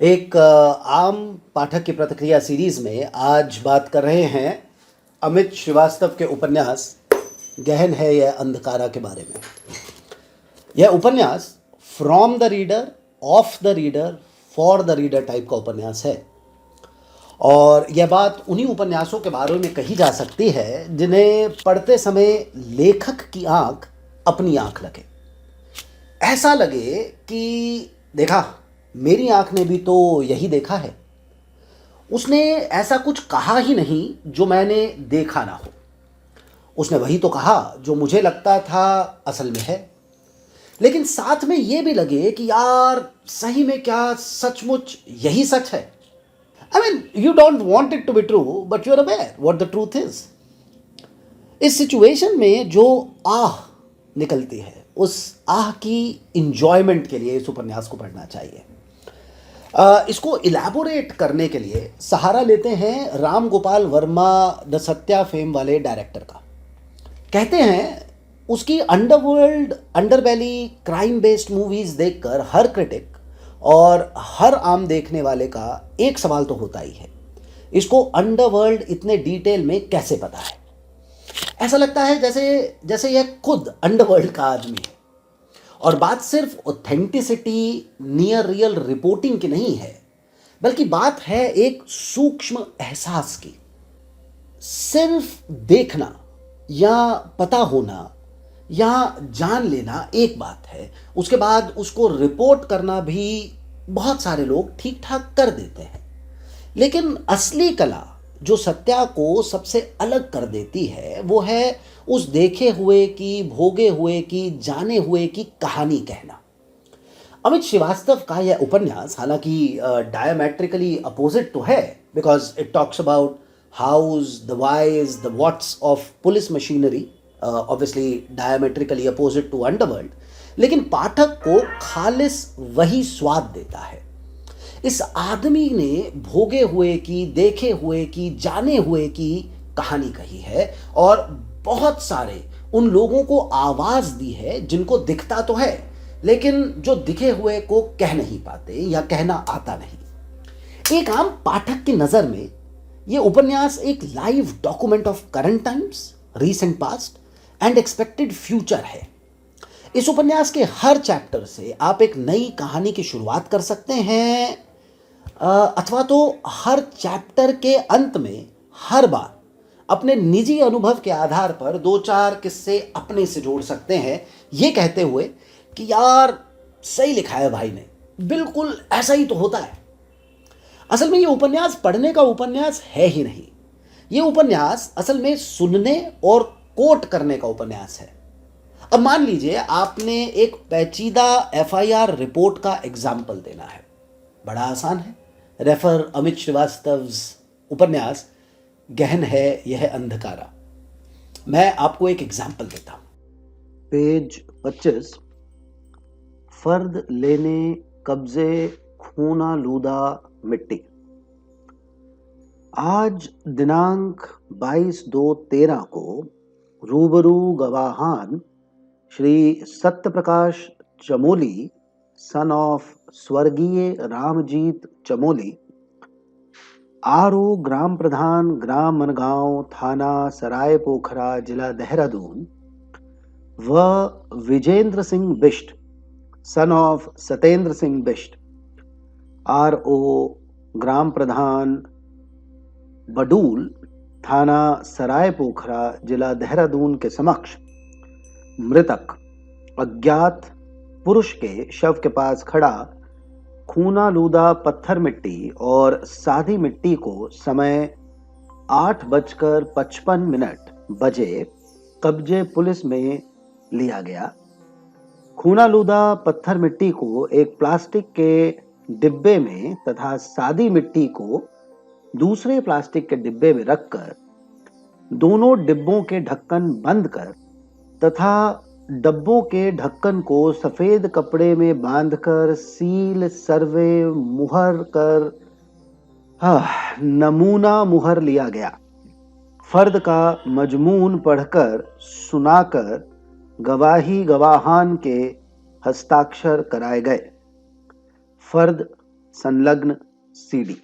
एक आम पाठक की प्रतिक्रिया सीरीज में आज बात कर रहे हैं अमित श्रीवास्तव के उपन्यास गहन है यह अंधकारा के बारे में। यह उपन्यास from the reader, of the reader, for the reader type का उपन्यास है और यह बात उन्हीं उपन्यासों के बारे में कही जा सकती है जिन्हें पढ़ते समय लेखक की आंख अपनी आंख लगे, ऐसा लगे कि देखा मेरी आंख ने भी तो यही देखा है। उसने ऐसा कुछ कहा ही नहीं जो मैंने देखा ना हो, उसने वही तो कहा जो मुझे लगता था असल में है, लेकिन साथ में ये भी लगे कि यार सही में क्या सचमुच यही सच है। I mean you don't want it to be true but you are aware what the truth is. इस सिचुएशन में जो आह निकलती है उस आह की इंजॉयमेंट के लिए इस उपन्यास को पढ़ना चाहिए। इसको इलैबोरेट करने के लिए सहारा लेते हैं राम गोपाल वर्मा द सत्या फेम वाले डायरेक्टर का। कहते हैं उसकी underworld underbelly crime based movies देखकर हर क्रिटिक और हर आम देखने वाले का एक सवाल तो होता ही है, इसको अंडरवर्ल्ड इतने डिटेल में कैसे पता है। ऐसा लगता है जैसे जैसे यह खुद अंडरवर्ल्ड का आदमी है। और बात सिर्फ ऑथेंटिसिटी नियर रियल रिपोर्टिंग की नहीं है, बल्कि बात है एक सूक्ष्म एहसास की। सिर्फ देखना या पता होना या जान लेना एक बात है, उसके बाद उसको रिपोर्ट करना भी बहुत सारे लोग ठीक ठाक कर देते हैं। लेकिन असली कला जो सत्या को सबसे अलग कर देती है वो है उस देखे हुए की, भोगे हुए की, जाने हुए की कहानी कहना। अमित श्रीवास्तव का यह उपन्यास हालांकि डायमेट्रिकली अपोजिट तो है, because it talks about hows, the whys, the whats of police machinery, obviously diametrically opposite to underworld, लेकिन पाठक को खालिस वही स्वाद देता है। इस आदमी ने भोगे हुए की, देखे हुए की, जाने हुए की कहानी कही है और बहुत सारे उन लोगों को आवाज दी है जिनको दिखता तो है लेकिन जो दिखे हुए को कह नहीं पाते या कहना आता नहीं। एक आम पाठक की नजर में यह उपन्यास एक live document of current times, recent past and expected future है। इस उपन्यास के हर चैप्टर से आप एक नई कहानी की शुरुआत कर सकते हैं, अथवा तो हर चैप्टर के अंत में हर बार अपने निजी अनुभव के आधार पर दो चार किस्से अपने से जोड़ सकते हैं, ये कहते हुए कि यार सही लिखा है भाई ने, बिल्कुल ऐसा ही तो होता है। असल में ये उपन्यास पढ़ने का उपन्यास है ही नहीं, ये उपन्यास असल में सुनने और कोट करने का उपन्यास है। अब मान लीजिए आपने एक पेचीदा एफआईआर रिपोर्ट का एग्जाम्पल देना है, बड़ा आसान है। रेफर अमित श्रीवास्तव उपन्यास गहन है यह अंधकारा। मैं आपको एक एग्जाम्पल देता हूं। पेज 25, फर्द लेने कब्जे खूना लूदा मिट्टी। आज दिनांक 22/2/13 को रूबरू गवाहान श्री सत्यप्रकाश चमोली सन ऑफ स्वर्गीय रामजीत चमोली, आरओ ग्राम प्रधान, ग्राम मनगांव, थाना सराय पोखरा, जिला देहरादून, व Vijendra Singh Bisht son of Satendra Singh Bisht, RO ग्राम प्रधान बडूल, थाना सराय पोखरा, जिला देहरादून के समक्ष मृतक अज्ञात पुरुष के शव के पास खड़ा खूना लूदा पत्थर मिट्टी और सादी मिट्टी को समय 8:55 बजे कब्जे पुलिस में लिया गया। खूना लूदा पत्थर मिट्टी को एक प्लास्टिक के डिब्बे में तथा सादी मिट्टी को दूसरे प्लास्टिक के डिब्बे में रखकर दोनों डिब्बों के ढक्कन बंद कर तथा डब्बों के ढक्कन को सफेद कपड़े में बांधकर सील, सर्वे, मुहर कर नमूना मुहर लिया गया। फर्द का मजमून पढ़कर सुनाकर गवाहान के हस्ताक्षर कराए गए। फर्द संलग्न सीडी।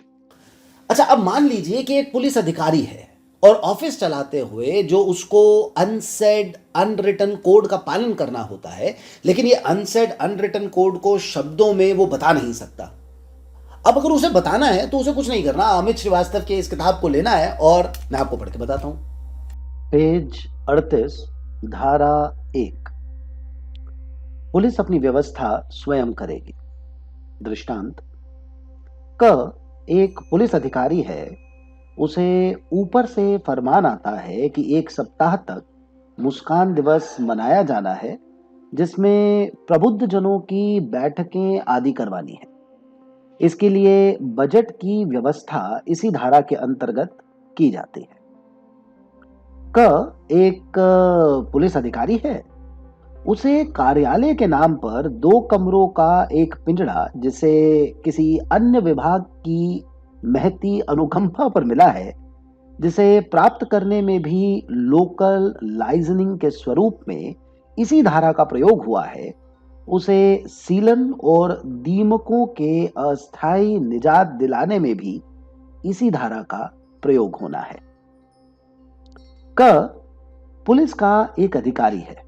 अच्छा, अब मान लीजिए कि एक पुलिस अधिकारी है और ऑफिस चलाते हुए जो उसको अनसेड अनरिटन कोड का पालन करना होता है, लेकिन ये अनसेड अनरिटन कोड को शब्दों में वो बता नहीं सकता। अब अगर उसे बताना है तो उसे कुछ नहीं करना, अमित श्रीवास्तव के इस किताब को लेना है और मैं आपको पढ़ के बताता हूं। पेज 38, धारा 1। पुलिस अपनी व्यवस्था स्वयं करेगी। दृष्टांत: क एक पुलिस अधिकारी है, उसे ऊपर से फरमान आता है कि एक सप्ताह तक मुस्कान दिवस मनाया जाना है, जिसमें प्रबुद्ध जनों की बैठकें आदि करवानी है। इसके लिए बजट की व्यवस्था इसी धारा के अंतर्गत की जाती है। क एक पुलिस अधिकारी है, उसे कार्यालय के नाम पर 2 कमरों का एक पिंजड़ा, जिसे किसी अन्य विभाग की महती अनुकंपा पर मिला है, जिसे प्राप्त करने में भी लोकल लाइजनिंग के स्वरूप में इसी धारा का प्रयोग हुआ है, उसे सीलन और दीमकों के अस्थायी निजात दिलाने में भी इसी धारा का प्रयोग होना है। क पुलिस का एक अधिकारी है,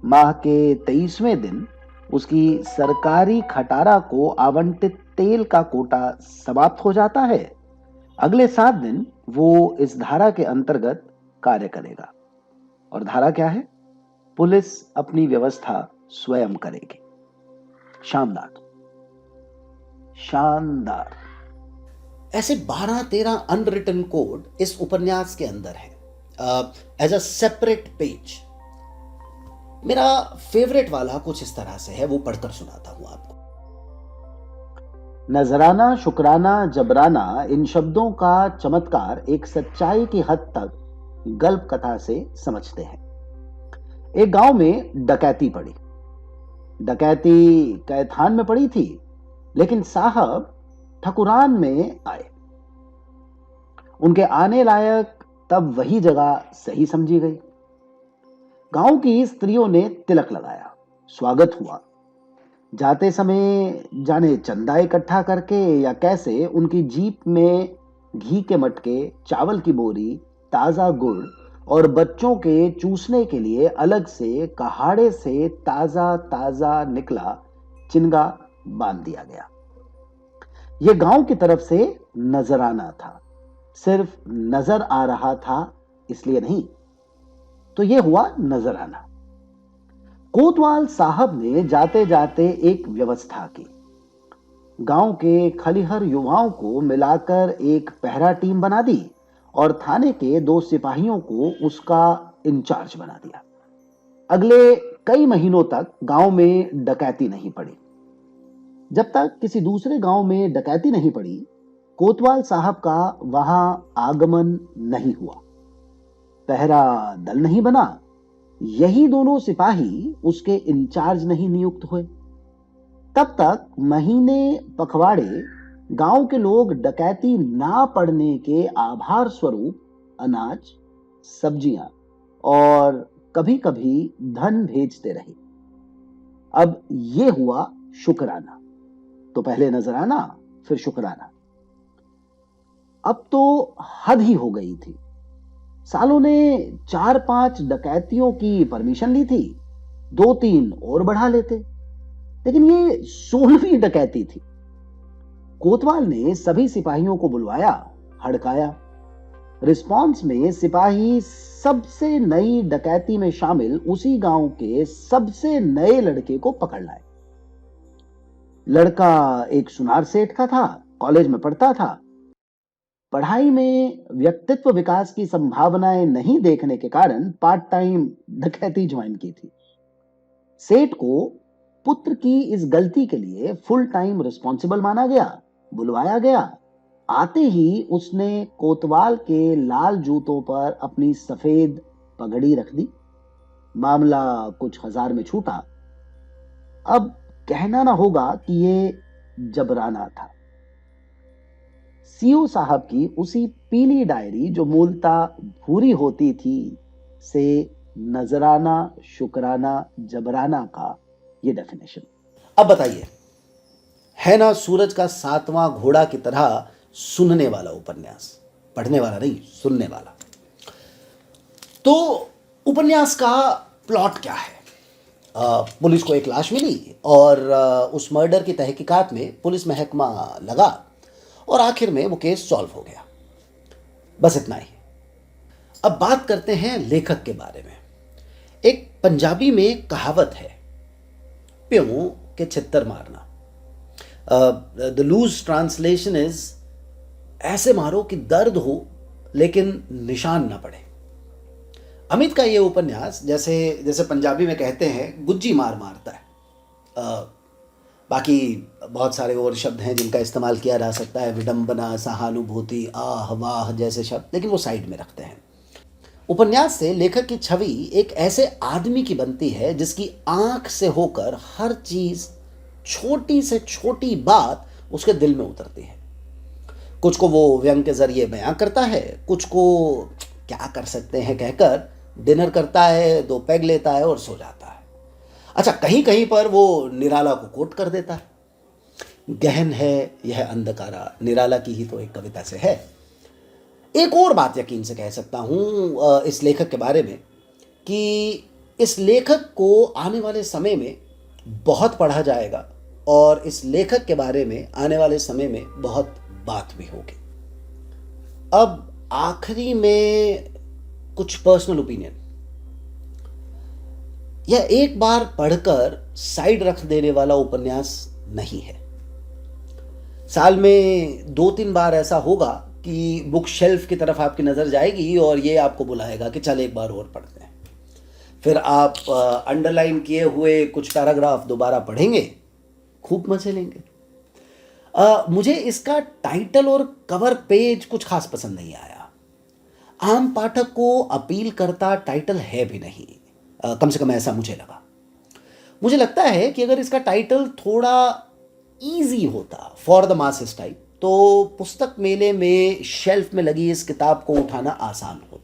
माह के 23वें दिन उसकी सरकारी खटारा को आवंटित तेल का कोटा समाप्त हो जाता है। अगले 7 दिन वो इस धारा के अंतर्गत कार्य करेगा। और धारा क्या है? पुलिस अपनी व्यवस्था स्वयं करेगी। शानदार, शानदार। ऐसे 12-13 अनरिटन कोड इस उपन्यास के अंदर है, एज अ सेपरेट पेज। मेरा फेवरेट वाला कुछ इस तरह से है, वो पढ़कर सुनाता हूं आपको। नजराना, शुक्राना, जबराना, इन शब्दों का चमत्कार एक सच्चाई की हद तक गल्प कथा से समझते हैं। एक गांव में डकैती पड़ी। डकैती कैथान में पड़ी थी, लेकिन साहब ठकुरान में आए। उनके आने लायक तब वही जगह सही समझी गई। गांव की स्त्रियों ने तिलक लगाया, स्वागत हुआ। जाते समय जाने चंदा इकट्ठा करके या कैसे उनकी जीप में घी के मटके, चावल की बोरी, ताजा गुड़ और बच्चों के चूसने के लिए अलग से कहाड़े से ताजा ताजा निकला चिनगा बांध दिया गया। यह गांव की तरफ से नजराना था, सिर्फ नजर आ रहा था इसलिए नहीं। तो यह हुआ नजराना। कोतवाल साहब ने जाते जाते एक व्यवस्था की। गांव के खलिहर युवाओं को मिलाकर एक पहरा टीम बना दी और थाने के 2 सिपाहियों को उसका इंचार्ज बना दिया। अगले कई महीनों तक गांव में डकैती नहीं पड़ी। जब तक किसी दूसरे गांव में डकैती नहीं पड़ी, कोतवाल साहब का वहां आगमन नहीं हुआ, पहरा दल नहीं बना, यही दोनों सिपाही उसके इंचार्ज नहीं नियुक्त हुए। तब तक महीने पखवाड़े गांव के लोग डकैती ना पड़ने के आभार स्वरूप अनाज, सब्जियां और कभी कभी धन भेजते रहे। अब यह हुआ शुक्राना। तो पहले नजराना, फिर शुक्राना। अब तो हद ही हो गई थी। सालों ने 4-5 डकैतियों की परमिशन ली थी, 2-3 और बढ़ा लेते, लेकिन ये 16वीं डकैती थी। कोतवाल ने सभी सिपाहियों को बुलवाया, हड़काया। रिस्पांस में सिपाही सबसे नई डकैती में शामिल उसी गांव के सबसे नए लड़के को पकड़ लाए। लड़का एक सुनार सेठ का था, कॉलेज में पढ़ता था। पढ़ाई में व्यक्तित्व विकास की संभावनाएं नहीं देखने के कारण पार्ट टाइम डकैती ज्वाइन की थी। सेठ को पुत्र की इस गलती के लिए फुल टाइम रिस्पॉन्सिबल माना गया, बुलवाया गया। आते ही उसने कोतवाल के लाल जूतों पर अपनी सफेद पगड़ी रख दी। मामला कुछ हजार में छूटा। अब कहना ना होगा कि ये जबराना था। सीओ साहब की उसी पीली डायरी जो मूलतः भूरी होती थी से नजराना, शुक्राना, जबराना का ये डेफिनेशन। अब बताइए, है ना सूरज का सातवां घोड़ा की तरह सुनने वाला उपन्यास, पढ़ने वाला नहीं, सुनने वाला। तो उपन्यास का प्लॉट क्या है? पुलिस को एक लाश मिली और उस मर्डर की तहकीकात में पुलिस महकमा लगा और आखिर में वो केस सॉल्व हो गया। बस इतना ही। अब बात करते हैं लेखक के बारे में। एक पंजाबी में कहावत है, प्यों के छित्तर मारना। द लूज ट्रांसलेशन इज, ऐसे मारो कि दर्द हो लेकिन निशान ना पड़े। अमित का ये उपन्यास जैसे जैसे पंजाबी में कहते हैं गुज्जी मार मारता है। बाकी बहुत सारे और शब्द हैं जिनका इस्तेमाल किया जा सकता है, विडंबना, सहानुभूति, आह वाह जैसे शब्द, लेकिन वो साइड में रखते हैं। उपन्यास से लेखक की छवि एक ऐसे आदमी की बनती है जिसकी आंख से होकर हर चीज, छोटी से छोटी बात उसके दिल में उतरती है। कुछ को वो व्यंग के जरिए बयां करता है, कुछ को क्या कर सकते हैं कहकर डिनर करता है, 2 पैग लेता है और सो जाता है। अच्छा, कहीं कहीं पर वो निराला को कोट कर देता है, गहन है यह अंधकारा, निराला की ही तो एक कविता से है। एक और बात यकीन से कह सकता हूँ इस लेखक के बारे में कि इस लेखक को आने वाले समय में बहुत पढ़ा जाएगा और इस लेखक के बारे में आने वाले समय में बहुत बात भी होगी। अब आखिरी में कुछ पर्सनल ओपिनियन। यह एक बार पढ़कर साइड रख देने वाला उपन्यास नहीं है। साल में 2-3 बार ऐसा होगा कि बुक शेल्फ की तरफ आपकी नज़र जाएगी और ये आपको बुलाएगा कि चल एक बार और पढ़ते हैं। फिर आप अंडरलाइन किए हुए कुछ पैराग्राफ दोबारा पढ़ेंगे, खूब मजे लेंगे। मुझे इसका टाइटल और कवर पेज कुछ खास पसंद नहीं आया। आम पाठक को अपील करता टाइटल है भी नहीं, कम से कम ऐसा मुझे लगा। मुझे लगता है कि अगर इसका टाइटल थोड़ा इजी होता, फॉर द मासेस टाइप, तो पुस्तक मेले में शेल्फ में लगी इस किताब को उठाना आसान होता।